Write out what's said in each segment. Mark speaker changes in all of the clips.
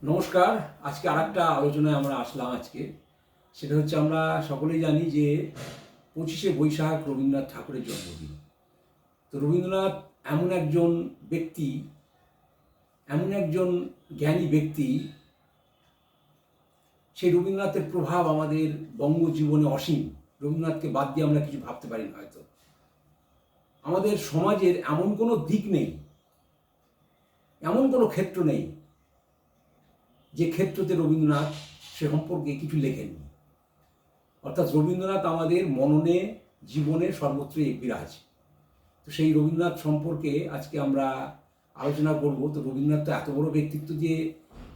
Speaker 1: নমস্কার। আজকে আরেকটা আলোচনায় আমরা আসলাম। সেটা হচ্ছে, আমরা সকলেই জানি যে 25শে বৈশাখ রবীন্দ্রনাথ ঠাকুরের জন্মদিন। তো রবীন্দ্রনাথ এমন একজন ব্যক্তি, এমন একজন জ্ঞানী ব্যক্তি, সেই রবীন্দ্রনাথের প্রভাব আমাদের বঙ্গজীবনে অসীম। রবীন্দ্রনাথকে বাদ দিয়ে আমরা কিছু ভাবতে পারি না হয়তো। আমাদের সমাজের এমন কোনো দিক নেই, এমন কোনো ক্ষেত্র নেই যে ক্ষেত্রতে রবীন্দ্রনাথ সে সম্পর্কে কিছু লেখেননি। অর্থাৎ রবীন্দ্রনাথ আমাদের মননে, জীবনে সর্বত্রই বিরাজ। তো সেই রবীন্দ্রনাথ সম্পর্কে আজকে আমরা আলোচনা করব। তো রবীন্দ্রনাথ তো এত বড় ব্যক্তিত্ব যে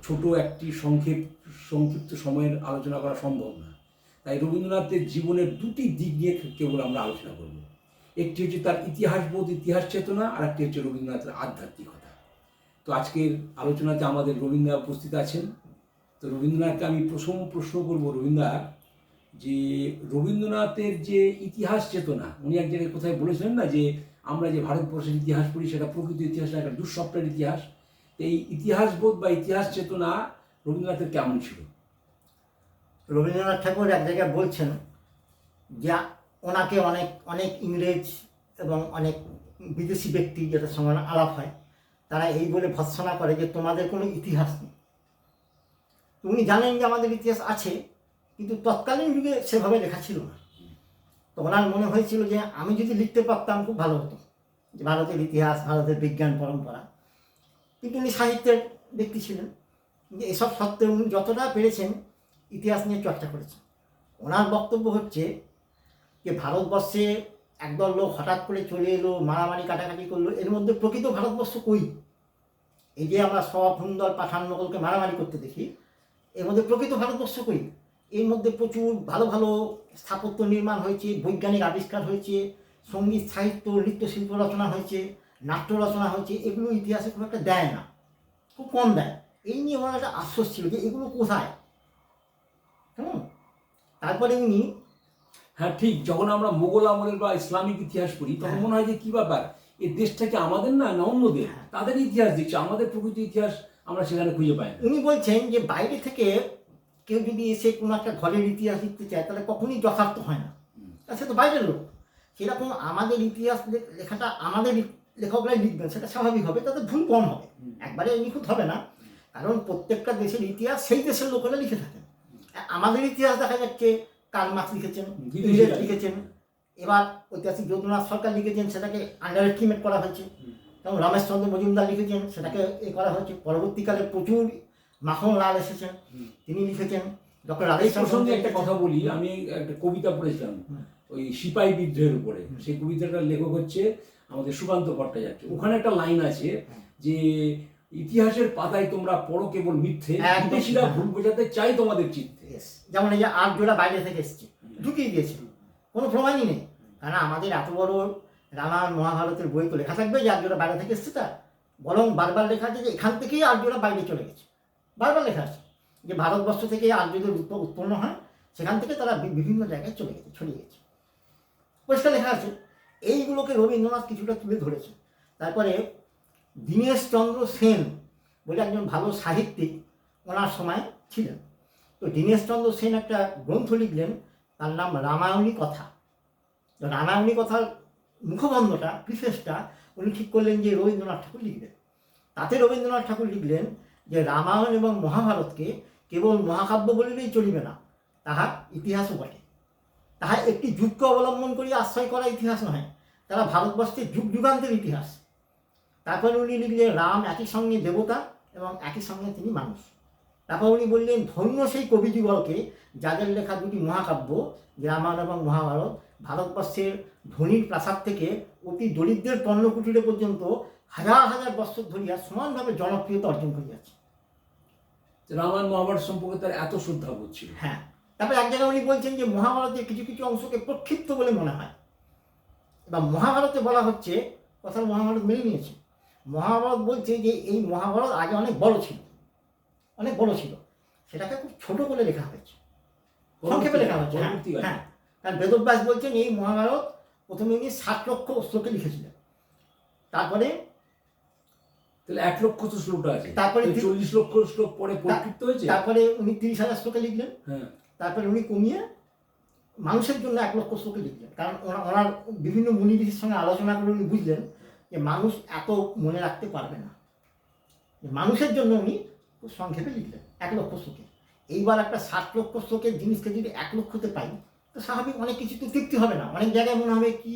Speaker 1: ছোট একটি সংক্ষিপ্ত সময়ের আলোচনা করা সম্ভব না। তাই রবীন্দ্রনাথের জীবনের দুটি দিক নিয়ে কেবল আমরা আলোচনা করব। একটি হচ্ছে তার ইতিহাসবোধ, ইতিহাস চেতনা, আর একটি হচ্ছে রবীন্দ্রনাথের আধ্যাত্মিকতা। তো আজকের আলোচনাতে আমাদের রবীন্দ্রনাথ উপস্থিত আছেন। তো রবীন্দ্রনাথকে আমি প্রশ্ন করব, রবীন্দ্রনাথ যে রবীন্দ্রনাথের যে ইতিহাস চেতনা, উনি এক জায়গায় কোথায় বলেছিলেন না যে আমরা যে ভারতবর্ষের ইতিহাস পড়ি সেটা প্রকৃত ইতিহাস না, একটা দুঃস্বপ্নের ইতিহাস। এই ইতিহাসবোধ বা ইতিহাস চেতনা রবীন্দ্রনাথের কেমন ছিল?
Speaker 2: রবীন্দ্রনাথ ঠাকুর এক জায়গায় বলছেন যে ওনাকে অনেক অনেক ইংরেজ এবং অনেক বিদেশি ব্যক্তি যাদের সঙ্গে আলাপ হয়, তারা এই বলে ভৎসনা করে যে তোমাদের কোনো ইতিহাস নেই। উনি জানেন যে আমাদের ইতিহাস আছে, কিন্তু তৎকালীন যুগে সেভাবে লেখা ছিল না। তো ওনার মনে হয়েছিল যে আমি যদি লিখতে পারতাম খুব ভালো হতো, যে ভারতের ইতিহাস, ভারতের বিজ্ঞান পরম্পরা। কিন্তু উনি সাহিত্যের ব্যক্তি ছিলেন, যে এসব সত্ত্বেও উনি যতটা পেরেছেন ইতিহাস নিয়ে চর্চা করেছেন। ওনার বক্তব্য হচ্ছে যে ভারতবর্ষে একদল লোক হঠাৎ করে চলে এলো, মারামারি কাটাকাটি করলো, এর মধ্যে প্রকৃত ভারতবর্ষ কই? এই যে আমরা সব হুন্দল পাঠান মোগলকে মারামারি করতে দেখি, এর মধ্যে প্রকৃত ভারতবর্ষ কই? এর মধ্যে প্রচুর ভালো ভালো স্থাপত্য নির্মাণ হয়েছে, বৈজ্ঞানিক আবিষ্কার হয়েছে, সঙ্গীত সাহিত্য নৃত্যশিল্প রচনা হয়েছে, নাট্য রচনা হয়েছে। এগুলো ইতিহাসে খুব একটা দেয় না, খুব কম দেয়। এই নিয়ে ওনার একটা আশ্বাস ছিল যে এগুলো কোথায়। তারপরে উনি,
Speaker 1: হ্যাঁ ঠিক, যখন আমরা মোগল আমলের বা ইসলামিক ইতিহাস পড়ি তখন মনে হয় যে কি ব্যাপার, এই দেশটাকে আমাদের না অন্যদের, তাদের ইতিহাস দিচ্ছে, আমাদের প্রকৃত ইতিহাস আমরা সেখানে খুঁজে পাই না।
Speaker 2: উনি বলছেন যে বাইরে থেকে কেউ যদি এসে কোনো একটা ঘরের ইতিহাস লিখতে চায় তাহলে কখনই যথার্থ হয় না, সে তো বাইরের লোক। সেরকম আমাদের ইতিহাস লেখাটা আমাদের লেখকরাই লিখবেন, সেটা স্বাভাবিক হবে, তাতে ভুল কম হবে, একবারে নিখুঁত হবে না। কারণ প্রত্যেকটা দেশের ইতিহাস সেই দেশের লোকেরা লিখে থাকেন। আমাদের ইতিহাস দেখা যাচ্ছে কার্ল মার্কস লিখেছেন, ইংরেজ লিখেছেন, এবার ঐতিহাসিক যদুনাথ সরকার লিখেছেন, সেটাকে আন্ডার এস্টিমেট করা হয়েছে। যেমন রমেশচন্দ্র মজুমদার লিখেছেন, সেটাকে করা হয়েছে। পরবর্তীকালে প্রচুর মাখনলাল এসেছেন, তিনি লিখেছেন। ডক্টর
Speaker 1: রাজেশ্বর সঙ্গে একটা কথা বলি, আমি একটা কবিতা পড়েছিলাম ওই সিপাহী বিদ্রোহের উপরে। সেই কবিতাটার লেখক হচ্ছে আমাদের সুকান্ত ভট্টাচার্য। ওখানে একটা লাইন আছে যে ইতিহাসের পাতায় তোমরা পড়ো কেবল মিথ্যে, বিদেশিরা ভুল বোঝাতে চাই তোমাদের চিত্তে।
Speaker 2: যেমন এই যে আর্যরা বাইরে থেকে এসছে, ঢুকিয়ে দিয়েছে, কোনো প্রমাণই নেই। কারণ আমাদের এত বড় রামায়ণ মহাভারতের বই তো লেখা থাকবে যে আর্যরা বাইরে থেকে এসছে, তা বরং বারবার লেখা আছে যে এখান থেকেই আর্যরা বাইরে চলে গেছে। বারবার লেখা আছে যে ভারতবর্ষ থেকে আর্যদের উৎপন্ন হয়, সেখান থেকে তারা বিভিন্ন জায়গায় চলে গেছে, ছড়িয়ে গেছে, পরিষ্কার লেখা আছে। এইগুলোকে রবীন্দ্রনাথ কিছুটা তুলে ধরেছে। তারপরে দীনেশচন্দ্র সেন বলে একজন ভালো সাহিত্যিক ওনার সময় ছিলেন। তো দীনেশচন্দ্র সেন একটা গ্রন্থ লিখলেন, তার নাম রামায়ণী কথা। রামায়ণী কথার মুখবন্ধটা, প্রিফেসটা উনি ঠিক করলেন যে রবীন্দ্রনাথ ঠাকুর লিখবেন। তাতে রবীন্দ্রনাথ ঠাকুর লিখলেন যে রামায়ণ এবং মহাভারতকে কেবল মহাকাব্য বলিলেই চলিবে না, তাহা ইতিহাসও বটে। তাহা একটি যুগকে অবলম্বন করিয়া আশ্রয় করা ইতিহাস নয়, তারা ভারতবর্ষের যুগ যুগান্তের ইতিহাস। তারপরে উনি লিখলেন রাম একই সঙ্গে দেবতা এবং একই সঙ্গে তিনি মানুষ। তারপর উনি বললেন ধন্য সেই কবিযুগলকে যাদের লেখা দুটি মহাকাব্য রামায়ণ এবং মহাভারত ভারতবর্ষের ধনীর প্রাসাদ থেকে অতি দরিদ্রের পণ্যকুটিরে পর্যন্ত হাজার হাজার বছর ধরিয়া সমানভাবে জনপ্রিয়তা অর্জন করিয়াছে।
Speaker 1: রামায়ণ মহাভারত সম্পর্কে তার এত শ্রদ্ধাবোধ ছিল।
Speaker 2: হ্যাঁ, তারপরে এক জায়গায় উনি বলছেন যে মহাভারতের কিছু কিছু অংশকে প্রক্ষিপ্ত বলে মনে হয়। এবার মহাভারতে বলা হচ্ছে, কথা মহাভারত মেনে নিয়েছে। মহাভারত বলছে যে এই মহাভারত আগে অনেক বড় ছিল, অনেক বড় ছিল, সেটাকে খুব ছোট করে লেখা হয়েছে, সংক্ষেপে লেখা হয়েছে। হ্যাঁ, কারণ বেদব্যাস বলছেন এই মহাভারত প্রথমে উনি 60 লক্ষ শ্লোকে লিখেছিলেন। তারপরে
Speaker 1: তাহলে 1 লক্ষ তো শ্লোকটা আছে,
Speaker 2: তারপরে
Speaker 1: 40 লক্ষ শ্লোক পরে পরিতৃপ্ত হয়েছে।
Speaker 2: তারপরে উনি 30,000 শ্লোকে লিখলেন।
Speaker 1: হ্যাঁ,
Speaker 2: তারপরে উনি কমিয়ে মানুষের জন্য 1 লক্ষ শ্লোকে লিখলেন, কারণ ওনার বিভিন্ন মুনি ঋষির সঙ্গে আলোচনা করে উনি বুঝলেন যে মানুষ এত মনে রাখতে পারবে না, যে মানুষের জন্য উনি খুব সংক্ষেপে লিখলেন 1 লক্ষ শ্লোকে। এইবার একটা 60 লক্ষ শ্লোকের জিনিসকে যদি 1 লক্ষতে পাই, তো স্বাভাবিক অনেক কিছু তো তৃপ্তি হবে না, অনেক জায়গায় মনে হবে কি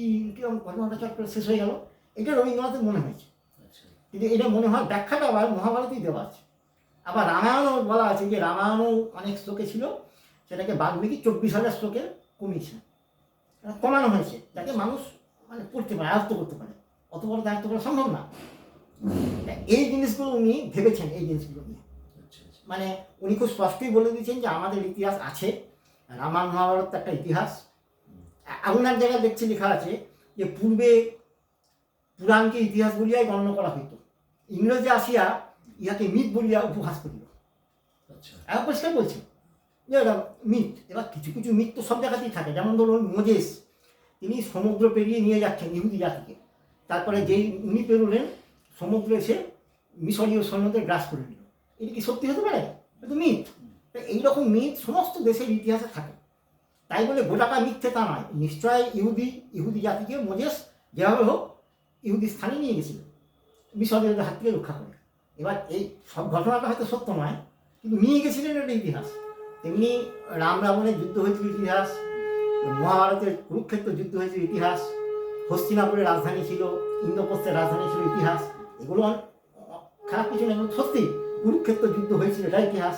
Speaker 2: ঘটনাটা চট করে শেষ হয়ে গেল। এটা রবীন্দ্রনাথের মনে হয়েছে,
Speaker 1: আচ্ছা,
Speaker 2: কিন্তু এটা মনে হয় ব্যাখ্যাটা আবার মহাভারতেই দেওয়া আছে। আবার রামায়ণও বলা আছে যে রামায়ণও অনেক শ্লোকে ছিল, সেটাকে বাল্মীকি 24,000 শ্লোকে কমিয়েছে, কমানো হয়েছে যাতে মানুষ মানে পড়তে পারে, আয়ত্ত করতে পারে। অত বড় দায়িত্ব করা সম্ভব না। এই জিনিসগুলো উনি ভেবেছেন, এই জিনিসগুলো নিয়ে
Speaker 1: আচ্ছা, আচ্ছা।
Speaker 2: মানে উনি খুব স্পষ্টই বলে দিয়েছেন যে আমাদের ইতিহাস আছে, রামায়ণ মহাভারত একটা ইতিহাস। আপনার জায়গায় দেখছি লেখা আছে যে পূর্বে পুরাণকে ইতিহাস বলিয়াই গণ্য করা হইত, ইংরেজি আসিয়া ইহাকে মিথ বলিয়া উপহাস করিল।
Speaker 1: আচ্ছা,
Speaker 2: এখন পরিষ্কার বলছে যে এটা মিথ। এবার কিছু কিছু মিথ তো সব জায়গাতেই থাকে, যেমন ধরুন মোজেস, তিনি সমুদ্র পেরিয়ে নিয়ে যাচ্ছেন ইহুদি জাতিকে, তারপরে যেই উনি পেরোলেন সমুদ্র এসে মিশরীয় সৈন্যদের গ্রাস করে নিল। এটা কি সত্যি হতে পারে? এটা তো মিথ। এইরকম মিথ সমস্ত দেশের ইতিহাসে থাকে, তাই বলে গোটাটা মিথ্যে তা নয়। নিশ্চয় ইহুদি জাতিকে মোজেস যেভাবে হোক ইহুদি স্থানে নিয়ে গেছিল মিশরীয়দের হাত থেকে রক্ষা করে। এবার এই সব ঘটনাটা হয়তো সত্য নয়, কিন্তু নিয়ে গেছিলেন এটা ইতিহাস। তেমনি রাম রাবণের যুদ্ধ হয়েছিল ইতিহাস, মহাভারতের কুরুক্ষেত্র যুদ্ধ হয়েছিল ইতিহাস, হস্তিনাপুরের রাজধানী ছিল, ইন্দ্রপ্রস্থের রাজধানী ছিল ইতিহাস। এগুলো খারাপ কিছু নেই, সত্যি কুরুক্ষেত্র যুদ্ধ হয়েছিল এটা ইতিহাস।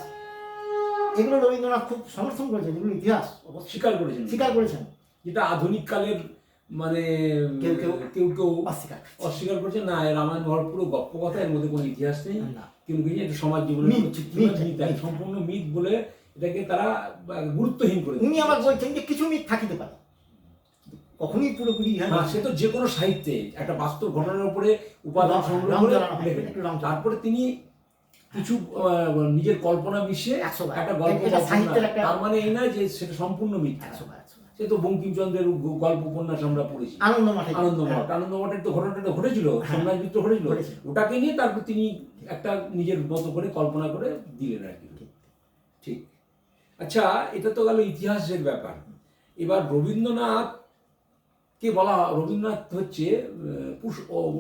Speaker 2: এগুলো রবীন্দ্রনাথ খুব সমর্থন করেছেন, এগুলো ইতিহাস
Speaker 1: স্বীকার করেছেন,
Speaker 2: স্বীকার করেছেন।
Speaker 1: যেটা আধুনিক কালের মানে
Speaker 2: কেউ কেউ
Speaker 1: কেউ
Speaker 2: অস্বীকার
Speaker 1: অস্বীকার করছে না, রামায়ণ মহাভারত পুরো গপ্প কথা, এর মধ্যে কোনো ইতিহাস নেই।
Speaker 2: না।
Speaker 1: কিন্তু এটা সমাজ জীবনের
Speaker 2: মিথ,
Speaker 1: সম্পূর্ণ মিথ বলে এটাকে তারা গুরুত্বহীন করে
Speaker 2: উনি আবার বলছেন যে কিছু মিথ থাকিতে পারে, কখনই পুরোপুরি
Speaker 1: হ্যাঁ, সে তো যে কোনো সাহিত্যে একটা বাস্তব ঘটনার উপরে উপাদান সংগ্রহ করে লেখেন। তারপরে তিনি কিছু নিজের কল্পনা মিশিয়ে
Speaker 2: 100 বার।
Speaker 1: একটা গল্প
Speaker 2: এটা সাহিত্যের একটা-
Speaker 1: তার মানে এই নয় যে সেটা সম্পূর্ণ মিথ্যা।
Speaker 2: 100 বার।
Speaker 1: সে তো বঙ্কিমচন্দ্রের গল্প উপন্যাস আমরা পড়েছি,
Speaker 2: আনন্দমঠে
Speaker 1: আনন্দমঠের তো ঘটনাটা ঘটেছিল,
Speaker 2: হ্যাঁ।
Speaker 1: সোমনাথ মিত্র ঘটেছিল,
Speaker 2: ঘটেছিল।
Speaker 1: ওটাকে নিয়ে তারপর তিনি একটা নিজের মতো করে কল্পনা করে দিলেন আর কি। ঠিক। আচ্ছা, এটা তো গেল ইতিহাসের ব্যাপার। এবার রবীন্দ্রনাথকে বলা, রবীন্দ্রনাথ হচ্ছে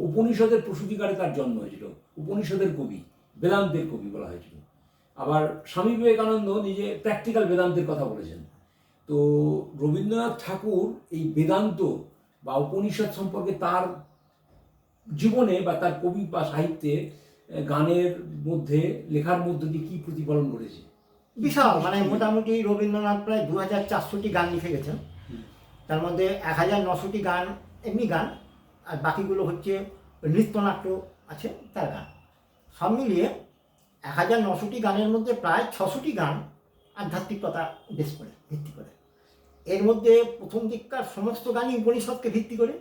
Speaker 1: উপনিষদের প্রসূতিকারে তার জন্ম হয়েছিল, উপনিষদের কবি, বেদান্তের কবি বলা হয়েছিল। আবার স্বামী বিবেকানন্দ নিজে প্র্যাকটিক্যাল বেদান্তের কথা বলেছেন। তো রবীন্দ্রনাথ ঠাকুর এই বেদান্ত বা উপনিষদ সম্পর্কে তার জীবনে বা তার কবি বা সাহিত্যে গানের মধ্যে লেখার মধ্যে দিয়ে কি প্রতিফলন করেছে?
Speaker 2: বিশাল, মানে মোটামুটি রবীন্দ্রনাথ প্রায় 2400টি গান লিখে গেছেন। তার মধ্যে 1900টি গান এমনি গান, আর বাকিগুলো হচ্ছে নৃত্যনাট্য আছে তার গান। সব মিলিয়ে 1900টি গানের মধ্যে প্রায় 600টি গান আধ্যাত্মিকতা বেশ করে ভিত্তি করে। এর মধ্যে প্রথম দিককার সমস্ত গানই উপনিষদকে ভিত্তি করে,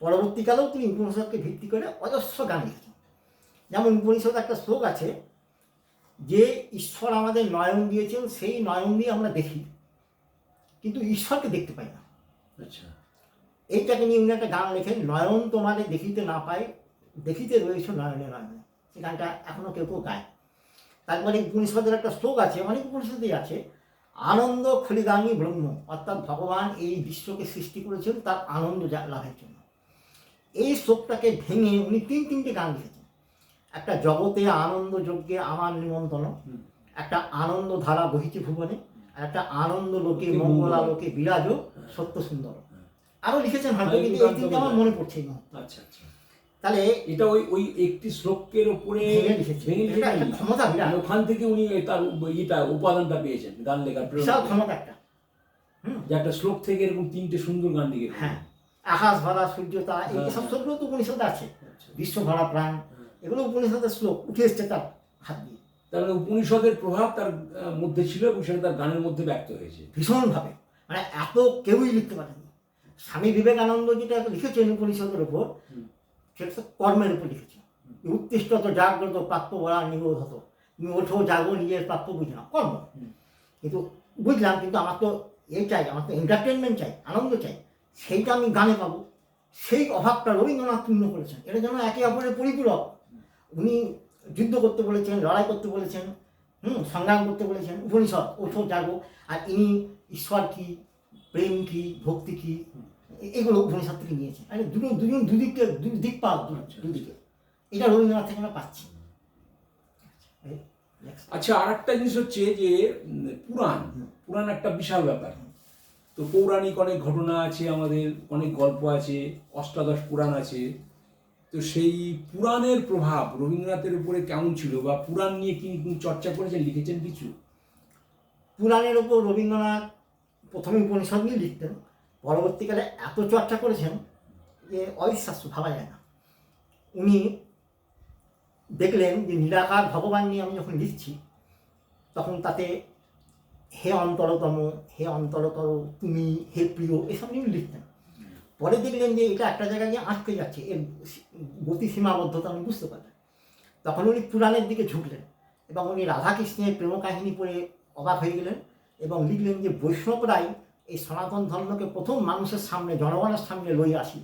Speaker 2: পরবর্তীকালেও তিনি উপনিষদকে ভিত্তি করে অজস্র গান লিখেছেন। যেমন উপনিষদ একটা শ্লোক আছে যে ঈশ্বর আমাদের নয়ন দিয়েছেন, সেই নয়ন দিয়ে আমরা দেখি, কিন্তু ঈশ্বরকে দেখতে পাই না।
Speaker 1: আচ্ছা,
Speaker 2: এইটাকে নিয়ে উনি একটা গান লেখেন, নয়ন তোমাদের দেখিতে না পাই, দেখিতে রয়েছে নয়নে নয়নে। সেই গানটা এখনও কেউ কেউ গায়। তারপরে উপনিষদের একটা শ্লোক আছে, অনেক উপনিষদেই আছে, আনন্দ খলিদানি ব্রহ্ম, অর্থাৎ ভগবান এই বিশ্বকে সৃষ্টি করেছেন তার আনন্দ লাভের জন্য। এই শ্লোকটাকে ভেঙে উনি তিনটে গান লিখেছেন। একটা জগতে আনন্দ যজ্ঞে আমার নিমন্ত্রণ, একটা আনন্দ ধারা বহিছে ভুবনে, আর একটা আনন্দ লোকে মঙ্গলা লোকে বিরাজ সত্য সুন্দর। আরো লিখেছেন হয়তো, কিন্তু এই তিনটে আমার মনে পড়ছে না।
Speaker 1: আচ্ছা, আচ্ছা।
Speaker 2: তাহলে
Speaker 1: এটা ওই একটি শ্লোকের উপরে
Speaker 2: ভেঙে লিখেছেন, এটা একটা ক্ষমতা বিরাট।
Speaker 1: ওখান থেকে উনি তার এটা উপাদানটা পেয়েছেন গান লেখার
Speaker 2: বিশাল ক্ষমতা একটা।
Speaker 1: যে একটা শ্লোক থেকে এরকম 3টে সুন্দর গান লিখে।
Speaker 2: হ্যাঁ, আকাশ ভরা সূর্য তারা, এই সব শ্লোকগুলো তো উপনিষদে আছে। বিশ্ব ভরা প্রাণ, এগুলো উপনিষদের শ্লোক উঠে এসছে তার হাত দিয়ে।
Speaker 1: তার মানে উপনিষদের প্রভাব তার মধ্যে ছিল এবং সেটা তার গানের মধ্যে ব্যক্ত হয়েছে
Speaker 2: ভীষণভাবে, মানে এত কেউই লিখতে পারেনি। স্বামী বিবেকানন্দ যেটা লিখেছেন উপনিষদের উপর, সেটা তো কর্মের উপর লিখেছেন। উত্তিষ্ঠ জাগ্রত প্রাপ্য বলা নিবোধ হতো, তুমি ওঠো জাগো নিজের প্রাপ্য বুঝে না, কর্ম। কিন্তু বুঝলাম, কিন্তু আমার তো এই চাই, আমার তো এন্টারটেনমেন্ট চাই, আনন্দ চাই, সেইটা আমি গানে পাবো। সেই অভাবটা রবীন্দ্রনাথ পূর্ণ করেছেন। এটা যেন একে অপরের পরিপূরক। উনি যুদ্ধ করতে বলেছেন, লড়াই করতে বলেছেন, সংগ্রাম করতে বলেছেন, উপনিষদ ওঠো জাগো। আর ইনি ঈশ্বর কি, প্রেম কি, ভক্তি কি, এগুলো উপনিষদ থেকে নিয়েছেন। মানে দুজন দুদিক পাও, দুদিকে। এটা রবীন্দ্রনাথ থেকে আমরা পাচ্ছি।
Speaker 1: আচ্ছা, আর একটা জিনিস হচ্ছে যে পুরাণ একটা বিশাল ব্যাপার। তো পৌরাণিক অনেক ঘটনা আছে, আমাদের অনেক গল্প আছে, অষ্টাদশ পুরাণ আছে। তো সেই পুরাণের প্রভাব রবীন্দ্রনাথের উপরে কেমন ছিল, বা পুরাণ নিয়ে কি চর্চা করেছেন, লিখেছেন কিছু?
Speaker 2: পুরাণের ওপর রবীন্দ্রনাথ প্রথমে উপনিষদ নিয়ে লিখতেন, পরবর্তীকালে এত চর্চা করেছেন যে অবিশ্বাস্য, ভাবা যায় না। উনি দেখলেন যে নিরাকার ভগবান নিয়ে আমি যখন লিখছি, তখন তাতে হে অন্তরতম, হে অন্তরতর, তুমি, হে প্রিয়, এসব নিয়ে লিখতেন। পরে দেখলেন যে এটা একটা জায়গায় গিয়ে আটকে যাচ্ছে, এর গতি সীমাবদ্ধতা উনি বুঝতে পারলেন। তখন উনি পুরাণের দিকে ঝুঁকলেন এবং উনি রাধাকৃষ্ণের প্রেম কাহিনী পড়ে অবাক হয়ে গেলেন এবং লিখলেন যে বৈষ্ণবরাই এই সনাতন ধর্মকে প্রথম মানুষের সামনে, জনগণের সামনে লই আসি।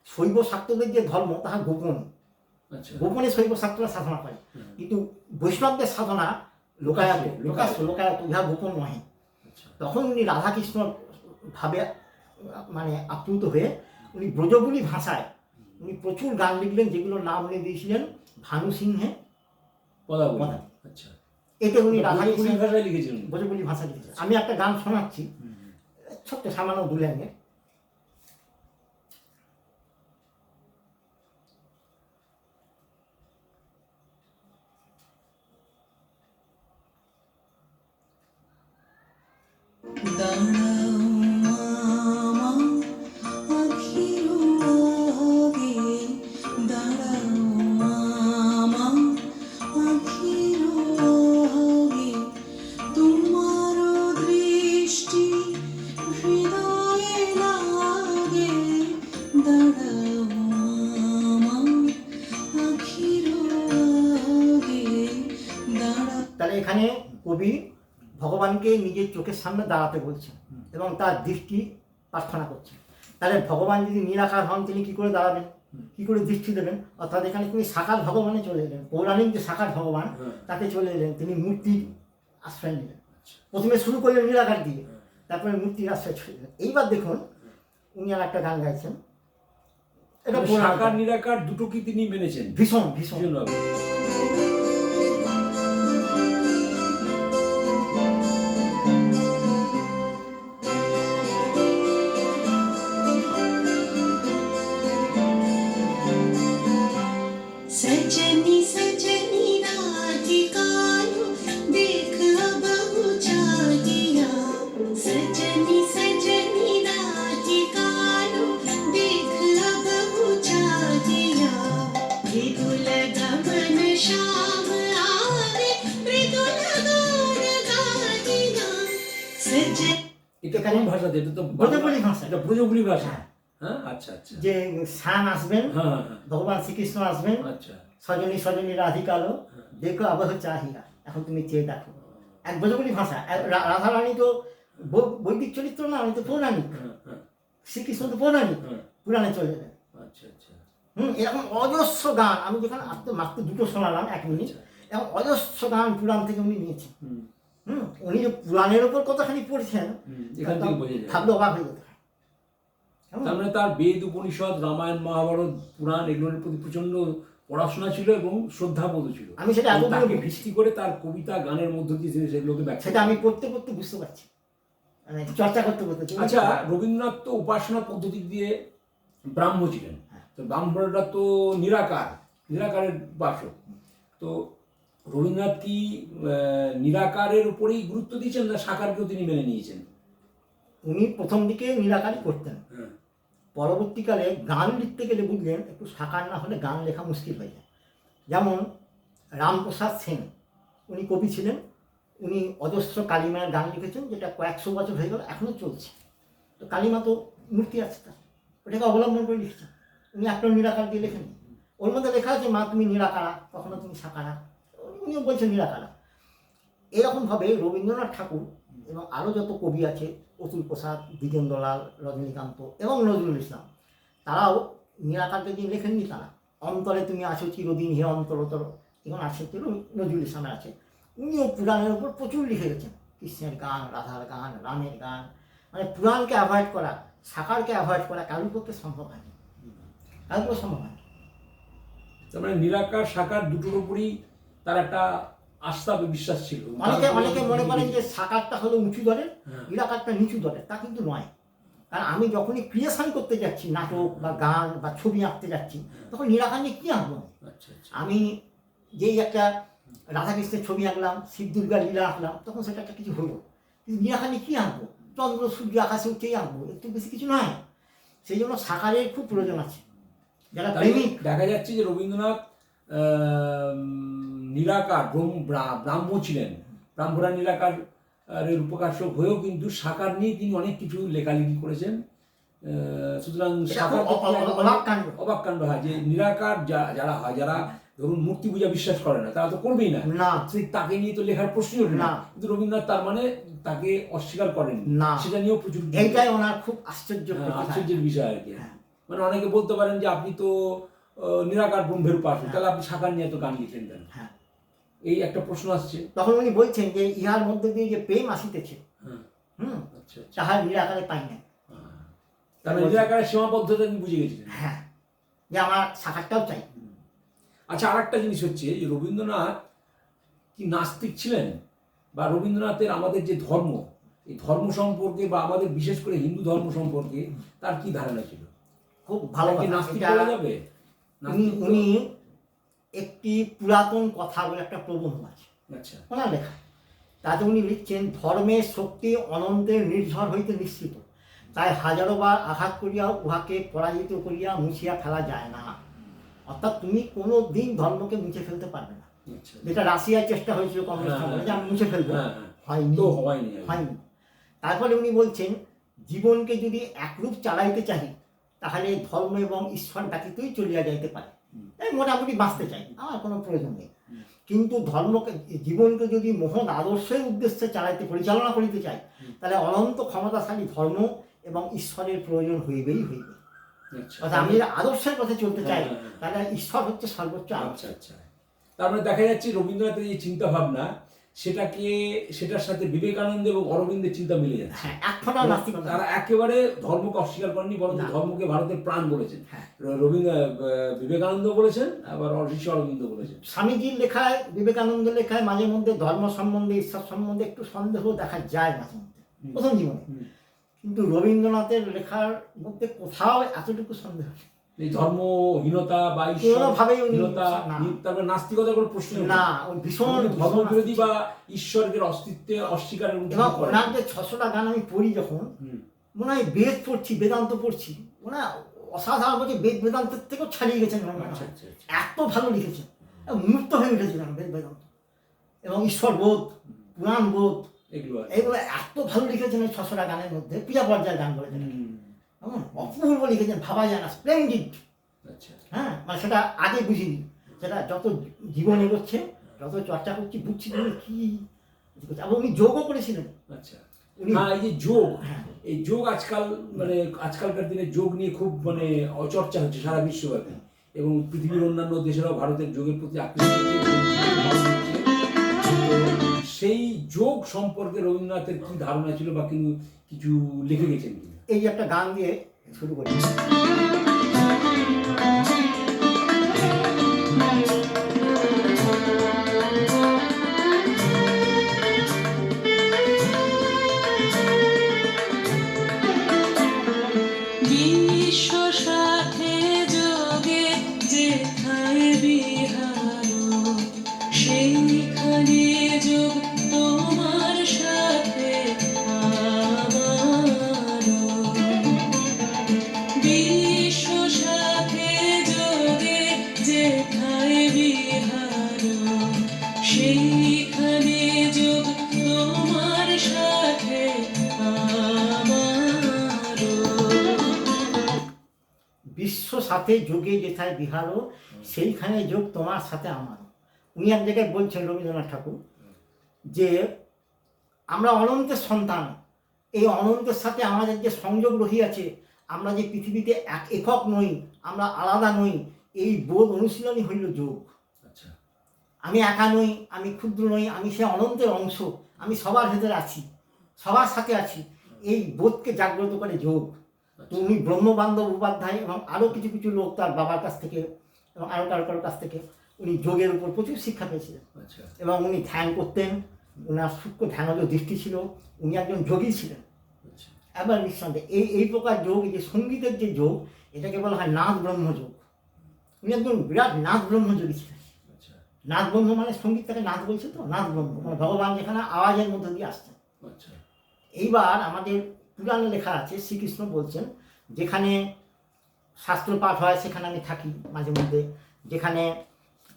Speaker 2: শৈব শাক্তদের যে ধর্ম তাহা গোপন, গোপনে শৈব শাক্তরা সাধনা করে, কিন্তু বৈষ্ণবদের সাধনা লোকায়ত, ইহা গোপন নহে। তখন উনি রাধাকৃষ্ণ ভাবে মানে আপ্লুত হয়ে উনি ব্রজবুলি ভাষায় উনি প্রচুর গান লিখলেন, যেগুলোর নাম উনি দিয়েছিলেন ভানু সিংহে পদাবলী।
Speaker 1: আচ্ছা,
Speaker 2: এতে উনি রাধাকৃষ্ণের
Speaker 1: ভাষায় লিখেছেন,
Speaker 2: ব্রজবুলি ভাষা লিখেছেন। আমি একটা গান শোনাচ্ছি, ছোট্ট সামান্য দু লাইনের। তাহলে এখানে কবি ভগবানকে নিজের চোখের সামনে দাঁড়াতে বলছেন এবং তার দৃষ্টি প্রার্থনা করছেন। তাহলে ভগবান যদি নিরাকার হন, তিনি কি করে দাঁড়াবেন, কি করে দৃষ্টি দেবেন? অর্থাৎ এখানে তিনি সাকার ভগবানে চলে এলেন, পৌরাণিক যে সাকার ভগবান তাকে চলে এলেন, তিনি মূর্তির আশ্রয় নিলেন। প্রথমে শুরু করলেন নিরাকার দিয়ে, তারপরে মূর্তির আশ্রয় চলে এলেন। এইবার দেখুন উনি আর একটা গান গাইছেন, এটা
Speaker 1: সাকার নিরাকার দুটো কি তিনি মেনেছেন?
Speaker 2: ভীষণ ভীষণ।
Speaker 3: सजनी सजनी राधिकालो देख बहु चाहिया, सजनी सजनी राधिकालो देख बहु चाहिया, मृदुल गमन श्याम आवे मृदुल गान गाहिया, सजनी।
Speaker 1: এটা কোন ভাষাতে? এটা তো
Speaker 2: ব্রজবুলি ভাষা।
Speaker 1: এটা ব্রজবুলি ভাষা। হ্যাঁ, আচ্ছা আচ্ছা।
Speaker 2: যে শান আসবেন,
Speaker 1: হ্যাঁ,
Speaker 2: ভগবান শ্রীকৃষ্ণ আসবেন,
Speaker 1: আচ্ছা।
Speaker 2: সজনী সজনী রাধিকালো দেখো আবহ চাহিয়া, এখন তুমি চেয়ে দেখো। এক ব্রজবুলি ভাষা। রাধারানী তো বৈদিক চরিত্র না, আমি তো পৌরাণিক, শ্রীকৃষ্ণ তো পৌরাণিক, পুরাণে চলে যাবেন।
Speaker 1: আচ্ছা আচ্ছা।
Speaker 2: এরকম অজস্র গান, আমি যেখানে মাত্র দুটো শোনালাম 1 মিনিট, এবং অজস্র গান পুরাণ থেকে উনি নিয়েছেন। উনি যে পুরাণের ওপর কতখানি পড়ছেন ভাবলে অবাক হয়ে যেতে হয়।
Speaker 1: তার মানে তার বেদ, উপনিষদ, রামায়ণ, মহাভারত, পুরাণ এগুলোর প্রতি প্রচন্ড পড়াশোনা ছিল এবং শ্রদ্ধাবোধ ছিল।
Speaker 2: আমি সেটা
Speaker 1: তাকে ভিত্তি করে তার কবিতা, গানের মধ্য দিয়ে সেগুলোকে ব্যাখ্যা,
Speaker 2: সেটা আমি পড়তে পড়তে বুঝতে পারছি, মানে চর্চা করতে করতে।
Speaker 1: আচ্ছা, রবীন্দ্রনাথ তো উপাসনা পদ্ধতি দিয়ে ব্রাহ্ম ছিলেন, তো ব্রাহ্মণরা তো নিরাকারের উপাসক। তো রবীন্দ্রনাথ কি নিরাকারের উপরেই গুরুত্ব দিয়েছেন, না সাকারকেও তিনি মেনে নিয়েছেন?
Speaker 2: উনি প্রথম দিকে নিরাকারই করতেন, পরবর্তীকালে গান লিখতে গেলে বুঝলেন একটু সাকার না হলে গান লেখা মুশকিল হয়ে যায়। যেমন রামপ্রসাদ সেন, উনি কবি ছিলেন, উনি অজস্র কালীমায়ের গান লিখেছেন, যেটা কয়েকশো বছর হয়ে গেল, এখনও চলছে। তো কালীমা তো মূর্তি আছে, তার ওটাকে অবলম্বন করে লিখছেন। উনি একটা নিরাকার দিয়ে লেখেন, ওর মধ্যে লেখা আছে মা তুমি নিরাকারা, কখনো তুমি সাকারা, উনিও বলছেন নিরাকারা। এরকমভাবে রবীন্দ্রনাথ ঠাকুর এবং আরও যত কবি আছে, অতুল প্রসাদ, দ্বিজেন্দ্রলাল, রজনীকান্ত এবং নজরুল ইসলাম, তারাও নিরাকারকে দিয়ে লেখেননি। তারা অন্তরে তুমি আছো চিরদিন হে অন্তরতর, এখন আছে তো নজরুল ইসলামের আছে। উনিও পুরাণের উপর প্রচুর লিখে গেছেন, কৃষ্ণের গান, রাধার গান, রামের গান। মানে পুরাণকে অ্যাভয়েড করা, সাকারকে অ্যাভয়েড করা কারোর পক্ষে সম্ভব হয়নি, কারোর পক্ষে সম্ভব হয়নি।
Speaker 1: তার মানে নিরাকার সাকার দুটোর উপরই তার একটা আস্থা বিশ্বাস ছিল।
Speaker 2: অনেকে মনে করেন যে সাকারটা হলো উঁচু দরের,
Speaker 1: হ্যাঁ।
Speaker 2: নিরাকারটা নিচু দরের, তা কিন্তু নয়। কারণ আমি যখনই ক্রিয়েশন করতে যাচ্ছি, নাটক বা গান বা ছবি আঁকতে যাচ্ছি, তখন নিরাকার নিয়ে কী আঁকবো?
Speaker 1: আচ্ছা আচ্ছা।
Speaker 2: আমি যেই একটা রাধাকৃষ্ণের ছবি আঁকলাম, শিব দুর্গা লীলা আঁকলাম, তখন সেটা একটা কিছু হলো। কিন্তু নিরাকার নিয়ে কী আঁকবো? চন্দ্র সূর্য আকাশে উঠেই আঁকবো, একটু বেশি কিছু নয়। সেই জন্য সাকারের খুব প্রয়োজন আছে। যারা প্রেমিক,
Speaker 1: দেখা যাচ্ছে যে রবীন্দ্রনাথ নিরাকার ব্রাহ্ম ছিলেন, ব্রাহ্মরা নিরাকার উপকাশক হয়েও কিন্তু সাকার নিয়ে তিনি অনেক কিছু লেখালেখি করেছেন। সুতরাং সাকার অবাক কাণ্ড হয় যে নিরাকার যারা হয়, যারা ধরুন মূর্তি পূজা বিশ্বাস করে না, তারা তো করবেই না, তাকে নিয়ে তো লেখার প্রশ্নই ওঠে না। কিন্তু রবীন্দ্রনাথ তার মানে তাকে অস্বীকার করেন না, সেটা নিয়েও প্রচুর,
Speaker 2: এইটাই ওনার খুব
Speaker 1: আশ্চর্যের বিষয় আর কি। মানে অনেকে বলতে পারেন যে আপনি তো নিরাকার ব্রহ্মের উপাসক, তাহলে আপনি সাকার নিয়ে তো গান লিখেন কেন? এই একটা প্রশ্ন আসছে।
Speaker 2: তখন উনি বলছেন যে ইহার মধ্যে দিয়ে যে প্রেম আসিতেছে, তাহার নিরাকারে পাই না।
Speaker 1: তাহলে নিরাকারের সীমাবদ্ধতা আমি বুঝে গেছিলেন।
Speaker 2: হ্যাঁ, যে আমার সাকারটাও চাই।
Speaker 1: আচ্ছা, আর একটা জিনিস হচ্ছে যে রবীন্দ্রনাথ কি নাস্তিক ছিলেন? বা রবীন্দ্রনাথের আমাদের যে ধর্ম, এই ধর্ম সম্পর্কে বা আমাদের বিশেষ করে হিন্দু ধর্ম সম্পর্কে তার কি ধারণা ছিল?
Speaker 2: খুব ভালো,
Speaker 1: নাস্তিক বলা যাবে?
Speaker 2: উনি একটি পুরাতন কথা বলে একটা প্রবন্ধ আছে,
Speaker 1: আচ্ছা,
Speaker 2: ওনার লেখা। তাতে উনি লিখছেন, ধর্মের শক্তি অনন্তের নির্ঝর হইতে নিশ্চিত, তাই হাজারো বার আঘাত করিয়া উহাকে পরাজিত করিয়া মুছিয়া ফেলা যায় না। অর্থাৎ তুমি কোনো দিন ধর্মকে মুছে ফেলতে পারবে না। যেটা রাশিয়ার চেষ্টা হয়েছিল কংগ্রেস আমলে, যে আমি মুছে ফেলবো, হয়নি। তারপরে উনি বলছেন, জীবনকে যদি একরূপ চালাইতে চাই, তাহলে ধর্ম এবং ঈশ্বর ব্যতীতই চলিয়া যাইতে পারে। মোটামুটি বাঁচতে চাই, আমার কোনো প্রয়োজন নেই। কিন্তু ধর্মকে, জীবনকে যদি মহৎ আদর্শের উদ্দেশ্যে পরিচালনা করিতে চাই, তাহলে অনন্ত ক্ষমতাশালী ধর্ম এবং ঈশ্বরের প্রয়োজন হইবেই হইবে। অর্থাৎ আমি আদর্শের পথে চলতে চাই, তাহলে ঈশ্বর হচ্ছে সর্বোচ্চ।
Speaker 1: আচ্ছা আচ্ছা। তারপরে দেখা যাচ্ছে রবীন্দ্রনাথের এই চিন্তা ভাবনা, সেটার সাথে বিবেকানন্দ এবং অরবিন্দের চিন্তা মিলে যাচ্ছে। তারা একেবারে ধর্মকে অস্বীকার করেনি, বরং ধর্মকে ভারতের প্রাণ বলেছেন। বিবেকানন্দ বলেছেন, আবার ঋষি অরবিন্দ বলেছেন।
Speaker 2: স্বামীজির লেখায়, বিবেকানন্দের লেখায় মাঝে মধ্যে ধর্ম সম্বন্ধে, ঈশ্বর সম্বন্ধে একটু সন্দেহ দেখা যায় মাঝে মধ্যে, প্রথম জীবনে। কিন্তু রবীন্দ্রনাথের লেখার মধ্যে কোথাও এতটুকু সন্দেহ নেই।
Speaker 1: এই ধর্মহীনতা বা ঈশ্বরহীনতা, তারপর নাস্তিকতার কোনো প্রশ্ন
Speaker 2: না, ভীষণ
Speaker 1: ধর্মবিরোধী বা ঈশ্বরের অস্তিত্বে অস্বীকারের।
Speaker 2: এবং ওনার যে 600টা গান আমি পড়ি যখন, মনে হয় বেদ পড়ছি, বেদান্ত পড়ছি। ওনা অসাধারণ, বলছে বেদ বেদান্তের থেকেও ছাড়িয়ে গেছেন। এত ভালো লিখেছেন, মুক্ত হয়ে উঠেছিলাম বেদ বেদান্ত এবং ঈশ্বর বোধ, পুরাণ বোধ, এগুলো এত ভালো লিখেছেন। 600টা গানের মধ্যে পূজা পর্যায়ের গান বলেছেন, অপূর্ব লিখেছেন, ভাবা যায় না, স্প্লেন্ডিড। হ্যাঁ, মানে সেটা আগে বুঝিনি, সেটা যত জীবন এগোচ্ছে, যত চর্চা করছি, বুঝছি তুমি কি। এবং উনি যোগও করেছিলেন।
Speaker 1: আচ্ছা, এই যে যোগ, এই যোগ আজকালকার দিনে যোগ নিয়ে খুব চর্চা হচ্ছে সারা বিশ্বব্যাপী, এবং পৃথিবীর অন্যান্য দেশেরাও ভারতের যোগের প্রতি আকৃষ্ট হচ্ছে। সেই যোগ সম্পর্কে রবীন্দ্রনাথের কি ধারণা ছিল বা কিছু লিখে গেছেন?
Speaker 2: এই একটা গান দিয়ে শুরু করি।
Speaker 3: বিশ্ব সাথে যোগে যেথায় বিহার, সেইখানে যোগ তোমার সাথে আমার। বিশ্ব সাথে যোগে যেথায় বিহার, সেইখানে যোগ তোমার সাথে আমার।
Speaker 2: বিশ্ব সাথে যোগে যেথায় বিহার, সেইখানে যোগ তোমার সাথে আমার। উনি এক জায়গায় বলছেন, রবীন্দ্রনাথ ঠাকুর, যে আমরা অনন্তের সন্তান, এই অনন্তের সাথে আমাদের যে সংযোগ রহিয়াছে, আমরা যে পৃথিবীতে একক নই, আমরা আলাদা নই, এই বোধ অনুশীলনই হইল যোগ।
Speaker 1: আচ্ছা
Speaker 2: আমি একা নই, আমি ক্ষুদ্র নই, আমি সে অনন্তের অংশ, আমি সবার ভেতরে আছি, সবার সাথে আছি, এই বোধকে জাগ্রত করে যোগ। তো উনি ব্রহ্মবান্ধব উপাধ্যায় এবং আরও কিছু কিছু লোক তার বাবার কাছ থেকে এবং আরও কারোর কাছ থেকে উনি যোগের উপর প্রচুর শিক্ষা পেয়েছিলেন।
Speaker 1: আচ্ছা
Speaker 2: এবং উনি ধ্যান করতেন, ওনার সূক্ষ্ম ধ্যানজ দৃষ্টি ছিল, উনি একজন যোগী ছিলেন।
Speaker 1: আচ্ছা
Speaker 2: এবার নিঃসন্দেহে এই প্রকার যোগ, এই যে সঙ্গীতের যে যোগ, এটাকে বলা হয় নাদ ব্রহ্মযোগ। উনি একজন বিরাট নাদ ব্রহ্মযোগী ছিলেন।
Speaker 1: আচ্ছা
Speaker 2: নাদ ব্রহ্ম মানে সঙ্গীতটাকে নাদ বলছে, তো নাদ ব্রহ্ম মানে ভগবান যেখানে আওয়াজের মধ্যে দিয়ে আসছেন।
Speaker 1: আচ্ছা
Speaker 2: এইবার আমাদের পুরাণে লেখা আছে, শ্রীকৃষ্ণ বলছেন, যেখানে শাস্ত্র পাঠ হয় সেখানে আমি থাকি মাঝে মধ্যে, যেখানে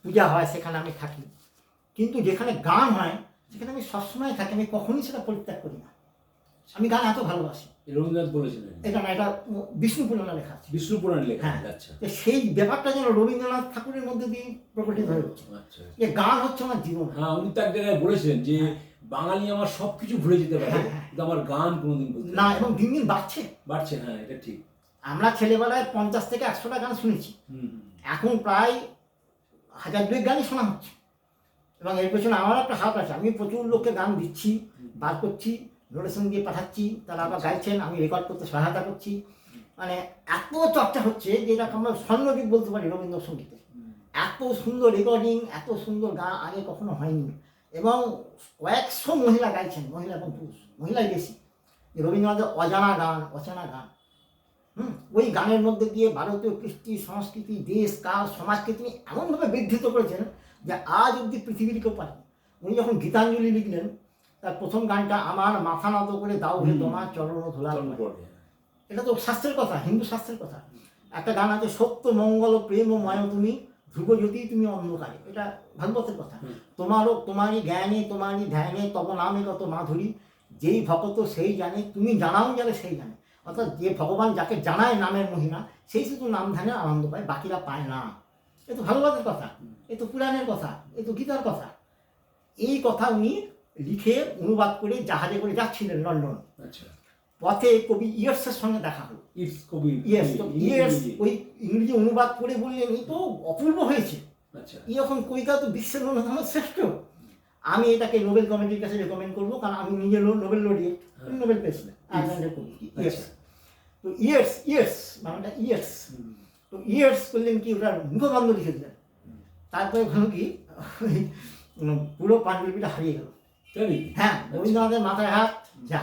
Speaker 2: পূজা হয় সেখানে আমি থাকি, কিন্তু যেখানে গান হয় সেখানে আমি সবসময় থাকি, আমি কখনোই সেটা পরিত্যাগ করি না। আমি গান এত ভালোবাসি।
Speaker 1: রবীন্দ্রনাথ বলেছিলেন,
Speaker 2: এটা না, এটা বিষ্ণু পুরাণে লেখা আছে।
Speaker 1: বিষ্ণু পুরাণ লেখা।
Speaker 2: হ্যাঁ।
Speaker 1: আচ্ছা
Speaker 2: তো সেই ব্যাপারটা যেন রবীন্দ্রনাথ ঠাকুরের মধ্যে দিয়ে প্রকটিত হয়ে উঠছে,
Speaker 1: আচ্ছা
Speaker 2: যে গান হচ্ছে আমার জীবন।
Speaker 1: হ্যাঁ, উনি তো এক জায়গায় বলেছিলেন যে বাঙালি আমার সবকিছু ভুলে যেতে পারে,
Speaker 2: হ্যাঁ।
Speaker 1: কিন্তু আমার গান কোনোদিন বলতে
Speaker 2: না,
Speaker 1: পারে
Speaker 2: এবং দিন দিন বাড়ছে।
Speaker 1: বাড়ছে। হ্যাঁ, এটা ঠিক।
Speaker 2: আমরা ছেলেবেলায় 50 থেকে 100টা গান শুনেছি,
Speaker 1: হুম
Speaker 2: এখন প্রায় 1000 গানই শোনা হচ্ছে। এবং এর পেছনে আমার একটা হাত আছে, আমি প্রচুর লোককে গান দিচ্ছি, বার করছি, নোটেশন দিয়ে পাঠাচ্ছি, তারা আবার গাইছেন, আমি রেকর্ড করতে সহায়তা করছি। মানে এত চর্চা হচ্ছে যে এটাকে আমরা স্বর্ণযুগ বলতে পারি রবীন্দ্রসঙ্গীতে। এত সুন্দর রেকর্ডিং, এত সুন্দর গান আগে কখনো হয়নি। এবং কয়েকশো মহিলা গাইছেন, মহিলা এবং পুরুষ, মহিলাই বেশি। যে রবীন্দ্রনাথের অজানা গান, অচেনা গান, ওই গানের মধ্যে দিয়ে ভারতীয় কৃষ্টি সংস্কৃতি, দেশ কাল সমাজকে তিনি এমনভাবে বিধৃত করেছেন যে আজ অবধি পৃথিবীর কেউ পারেনি। উনি যখন গীতাঞ্জলি লিখলেন, তার প্রথম গানটা আমার মাথা নত করে দাও হে তোমার চরণ ধুলার পরে। এটা তো শাস্ত্রের কথা, হিন্দু শাস্ত্রের কথা। একটা গান আছে, সত্য মঙ্গল প্রেম ও ময় তুমি ধ্রুবজ্যোতি তুমি অন্ধকারে, এটা ভাগবতের কথা। তোমারও তোমারই জ্ঞানে তোমারই ধ্যানে তব নামে কত মাধুরী, যেই ভক্ত সেই জানে তুমি জানাও যাবে সেই জানে। অর্থাৎ যে ভগবান যাকে জানায় নামের মহিমা, সেই শুধু নাম ধ্যানের আনন্দ পায়, বাকিরা পায় না। এ তো ভাগবতের কথা, এ তো পুরাণের কথা, এ তো গীতার কথা। এই কথা উনি লিখে অনুবাদ করে জাহাজে করে যাচ্ছিলেন লন্ডন।
Speaker 1: আচ্ছা
Speaker 2: পথে কবি ইয়েটসের সঙ্গে দেখা হলো।
Speaker 1: ইটস কবি
Speaker 2: ইয়েটস ওই ইংরেজি অনুবাদ করে বললেন, এই তো অপূর্ব হয়েছে,
Speaker 1: আচ্ছা
Speaker 2: এরকম কবিতা তো বিশ্বের অন্যতম শ্রেষ্ঠ। আমি এটাকে নোবেল কমিটির কাছে রেকমেন্ড করবো, কারণ আমি নিজে নোবেল লরিয়েট, নোবেল পেয়েছিলেন, আয়ারল্যান্ডের কবি ইয়েটস। তো ইয়েটস বাংলাটা ইয়েটস। তো ইয়েটস করলেন কি, ওটার মুখবন্ধ লিখে দিলেন। তারপরে হলো কি, পুরো পাণ্ডুলিপিটা হারিয়ে গেল। হ্যাঁ, রবীন্দ্রনাথের মাথায় হাত যা।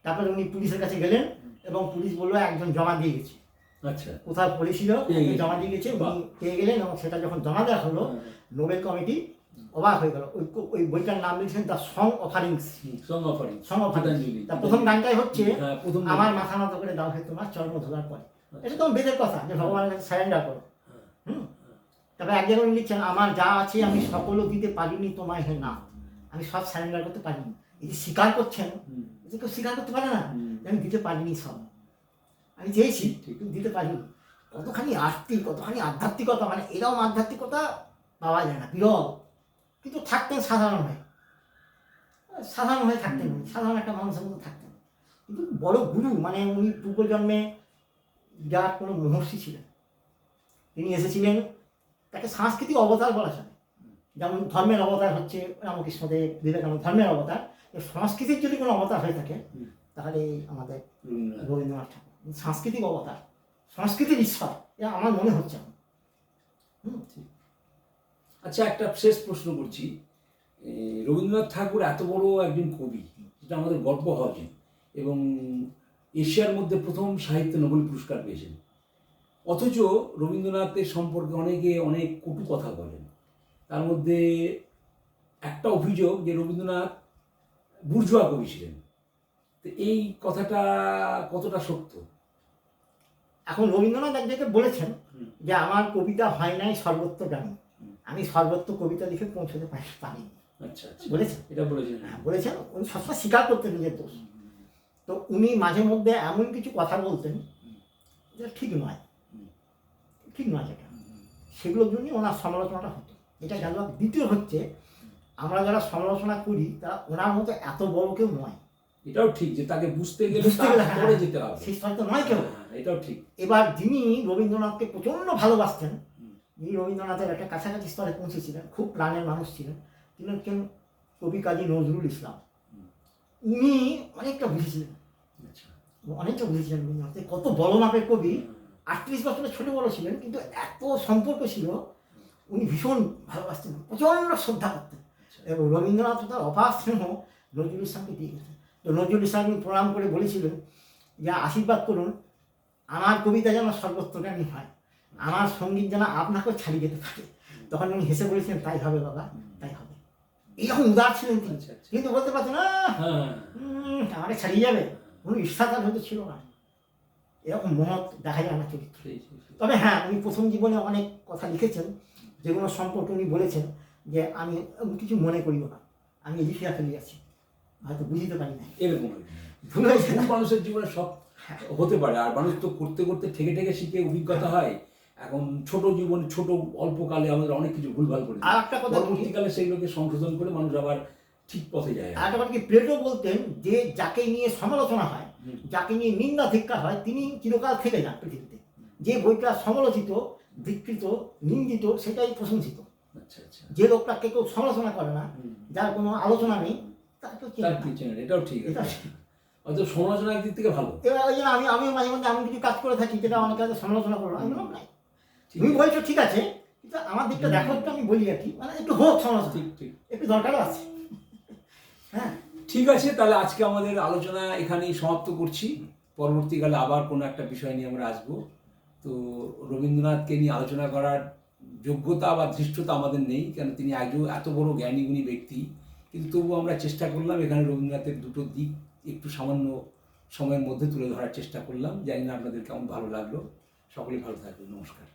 Speaker 2: তারপরে উনি পুলিশের কাছে গেলেন এবং পুলিশ বললো একজন জমা দিয়ে গেছে।
Speaker 1: আচ্ছা
Speaker 2: কোথাও পড়েছিল, জমা দিয়ে গেছে, উনি পেয়ে গেলেন। এবং সেটা যখন জমা দেওয়া হলো, নোবেল কমিটি অবাক হয়ে গেল। ওই বইটার নাম দিয়েছেন দ্য সং অফারিংস। তার প্রথম গানটাই হচ্ছে আমার মাথা নত করে দাও হে তোমার চরণ ধোলার পরে। এটা তো বেদের কথা, যে ভগবানের কাছে সারেন্ডার করো। তারপরে এক জায়গায় লিখছেন, আমার যা আছে আমি সকলও দিতে পারিনি তোমায় হে না, আমি সব সারেন্ডার করতে পারিনি। এই যে স্বীকার করছেন, এটা কেউ স্বীকার করতে পারে না, আমি দিতে পারিনি সব, আমি চেয়েছি কিন্তু দিতে পারিনি। কতখানি আর্থিক, কতখানি আধ্যাত্মিকতা, মানে এরকম আধ্যাত্মিকতা পাওয়া যায় না, বিরল। কিন্তু থাকতেন সাধারণ হয়ে, সাধারণ হয়ে থাকতেন, সাধারণ একটা মানুষের মতো থাকতেন। কিন্তু বড় গুরু, মানে উনি পূর্বজন্মে যার কোনো মহর্ষি ছিলেন, তিনি এসেছিলেন। তাকে সাংস্কৃতিক অবতার বলা চলে। যেমন ধর্মের অবতার হচ্ছে রামকৃষ্ণদেব, বিবেকানন্দ ধর্মের অবতার। সংস্কৃতির যদি কোনো অবতার হয়ে থাকে তাহলে আমাদের রবীন্দ্রনাথ ঠাকুর সাংস্কৃতিক অবতার, সংস্কৃতির ঈশ্বর, এটা আমার মনে হচ্ছে।
Speaker 1: আচ্ছা, একটা শেষ প্রশ্ন করছি। রবীন্দ্রনাথ ঠাকুর এত বড় একজন কবি, যেটা আমাদের গর্ব হওয়া উচিত, এবং এশিয়ার মধ্যে প্রথম সাহিত্য নোবেল পুরস্কার পেয়েছেন, অথচ রবীন্দ্রনাথের সম্পর্কে অনেকে অনেক কটু কথা বলেন। তার মধ্যে একটা অভিযোগ যে রবীন্দ্রনাথ বুর্জোয়া কবি ছিলেন। তো এই কথাটা কতটা সত্য?
Speaker 2: এখন রবীন্দ্রনাথ এক জায়গায় বলেছেন যে আমার কবিতা হয় নাই সর্বত্রগামী, আমি সর্বত্র কবিতা লিখে পৌঁছতে পারিনি।
Speaker 1: আচ্ছা,
Speaker 2: বলেছেন,
Speaker 1: এটা বলেছেন।
Speaker 2: হ্যাঁ বলেছেন। উনি সবসময় স্বীকার করতেন নিজের দোষ। তো উনি মাঝে মধ্যে এমন কিছু কথা বলতেন যেটা ঠিক নয়, ঠিক নয় যেটা, সেগুলোর জন্যই ওনার সমালোচনাটা হতো। এটা গেল। দ্বিতীয় হচ্ছে, আমরা যারা সমালোচনা করি তারা ওনার মতো এত বড় কেউ নয়।
Speaker 1: এটাও ঠিক যে তাকে বুঝতে গেলে পরে যেতে হবে,
Speaker 2: সেই স্তর তো নয় কেউ।
Speaker 1: এটাও ঠিক।
Speaker 2: এবার যিনি রবীন্দ্রনাথকে প্রচণ্ড ভালোবাসতেন, যিনি রবীন্দ্রনাথের একটা কাছাকাছি স্তরে পৌঁছেছিলেন, খুব প্রাণের মানুষ ছিলেন, তিনি হচ্ছেন কবি কাজী নজরুল ইসলাম। উনি অনেকটা বুঝেছিলেন,
Speaker 1: আচ্ছা।
Speaker 2: অনেকটা বুঝেছিলেন রবীন্দ্রনাথ কত বড় মাপের কবি। 38 বছরের ছোট বড় ছিলেন, কিন্তু এত সম্পর্ক ছিল। উনি ভীষণ ভালোবাসতেন, প্রচণ্ড শ্রদ্ধা করতেন, এবং রবীন্দ্রনাথ তার অপার স্নেহ নজরুল ইসলামকে দিয়ে গেছেন। তো নজরুল ইসলাম প্রণাম করে বলেছিলেন যে আশীর্বাদ করুন আমার কবিতা যেন সর্বত্রগামী হয়, আমার সঙ্গীত যেন আপনাকেও ছাড়িয়ে যেতে পারে। তখন উনি হেসে বলেছিলেন তাই হবে বাবা, তাই হবে। এইরকম উদার ছিলেন তিনি,
Speaker 1: আচ্ছা, আচ্ছা।
Speaker 2: কিন্তু বলতে পারছেন না
Speaker 1: হ্যাঁ,
Speaker 2: আমাকে ছাড়িয়ে যাবে, কোনো ঈর্ষা তার হয়তো ছিল না। এরকম মহৎ দেখা যায় না চরিত্র। তবে হ্যাঁ, উনি প্রথম জীবনে অনেক কথা লিখেছেন, যেগুলো সম্পর্কে উনি বলেছেন যে আমি কিছু মনে করিব না, আমি লিখিয়া ফেলিয়াছি, হয়তো বুঝিতে পারি না,
Speaker 1: এরকম
Speaker 2: ভুল হয়েছে না।
Speaker 1: মানুষের জীবনে সব হতে পারে, আর মানুষ তো করতে করতে ঠেকে ঠেকে শিখে অভিজ্ঞতা হয়। এখন ছোট জীবনে ছোট অল্পকালে আমাদের অনেক কিছু ভুলভাল করে
Speaker 2: আর একটা কথা বলি,
Speaker 1: পরবর্তীকালে সেইগুলোকে সংশোধন করে মানুষ আবার ঠিক পথে যায়।
Speaker 2: আর একটা কথা কি, প্লেটো বলতেন যে যাকে নিয়ে সমালোচনা হয়, যাকে নিয়ে নিন্দা ধিক্কার হয়, তিনি চিরকাল থেকে যান পৃথিবীতে। যে বইটা সমালোচিত, ধিকৃত, নিন্দিত, সেটাই প্রশংসিত।
Speaker 1: আচ্ছা আচ্ছা।
Speaker 2: যে লোকটাকে কেউ সমালোচনা করে না, যার কোনো আলোচনা নেই, তাকে কেউ চেনে
Speaker 1: তার
Speaker 2: না।
Speaker 1: কি চেনেন, এটাও ঠিক
Speaker 2: এটা
Speaker 1: আছে। হয়তো সমালোচনা একদিক থেকে ভালো।
Speaker 2: এবার ওই জন্য আমি মাঝে মধ্যে এমন কিছু কাজ করে থাকি যেটা অনেকে হয়তো সমালোচনা করলো, আমি বললাম নাই,
Speaker 1: ঠিক
Speaker 2: তুমি
Speaker 1: আছে।
Speaker 2: বলছো ঠিক আছে, কিন্তু আমার দিকটা দেখো একটু, আমি বলি আর কি, মানে একটু হোক সমালোচনা,
Speaker 1: ঠিক ঠিক
Speaker 2: একটু দরকারও আছে। হ্যাঁ,
Speaker 1: ঠিক আছে, তাহলে আজকে আমাদের আলোচনা এখানেই সমাপ্ত করছি। পরবর্তীকালে আবার কোনো একটা বিষয় নিয়ে আমরা আসবো। তো রবীন্দ্রনাথকে নিয়ে আলোচনা করার যোগ্যতা বা ধৃষ্টতা আমাদের নেই, কেন তিনি একজন এত বড় জ্ঞানী গুণী ব্যক্তি, কিন্তু তবুও আমরা চেষ্টা করলাম এখানে রবীন্দ্রনাথের দুটো দিক একটু সামান্য সময়ের মধ্যে তুলে ধরার চেষ্টা করলাম। জানি না আপনাদের কেমন ভালো লাগলো। সকলেই ভালো থাকবেন, নমস্কার।